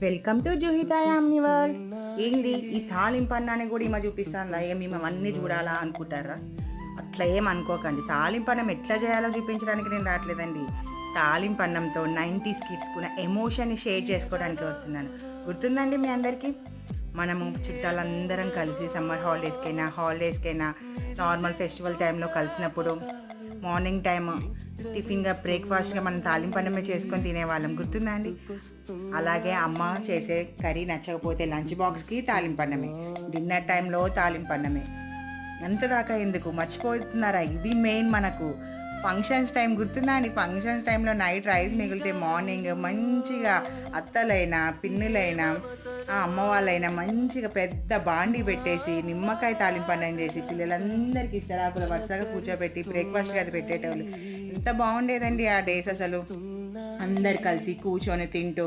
Welcome to Juhita Yamni world. ఏంది ఈ తాలింపు అన్నాన్ని కూడా ఈమె చూపిస్తుందా? మేము అన్నీ చూడాలా అనుకుంటారా? అట్లా ఏం అనుకోకండి. తాలింపు అన్నం ఎట్లా చేయాలో చూపించడానికి నేను రావట్లేదండి. తాలింపు అన్నంతో 90s కిడ్స్ కూడా ఎమోషన్ని షేర్ చేసుకోవడానికి వస్తున్నాను. గుర్తుందండి మీ అందరికీ? మనము చుట్టాలందరం కలిసి సమ్మర్ హాలిడేస్కైనా నార్మల్ ఫెస్టివల్ టైంలో కలిసినప్పుడు మార్నింగ్ టైం టిఫిన్గా బ్రేక్ఫాస్ట్గా మనం తాలింపు అన్నమే చేసుకొని తినేవాళ్ళం. గుర్తుందా అండి? అలాగే అమ్మ చేసే కర్రీ నచ్చకపోతే లంచ్ బాక్స్కి తాలింపు అన్నమే, డిన్నర్ టైంలో తాలింపు అన్నమే. ఎంతదాకా ఎందుకు మర్చిపోతున్నారా? ఇది మెయిన్ మనకు ఫంక్షన్స్ టైం. గుర్తుందా అండి? ఫంక్షన్స్ టైంలో నైట్ రైస్ మిగిలితే మార్నింగ్ మంచిగా అత్తలైనా పిన్నులైనా అమ్మ వాళ్ళైనా మంచిగా పెద్ద బాండీ పెట్టేసి నిమ్మకాయ తాలింపు అన్నం చేసి పిల్లలందరికీ ఇస్తరాకులు వరుసగా కూర్చోబెట్టి బ్రేక్ఫాస్ట్గా అది పెట్టేటోళ్ళు. ఎంత బాగుండేదండి ఆ డేస్ అసలు. అందరు కలిసి కూర్చొని తింటూ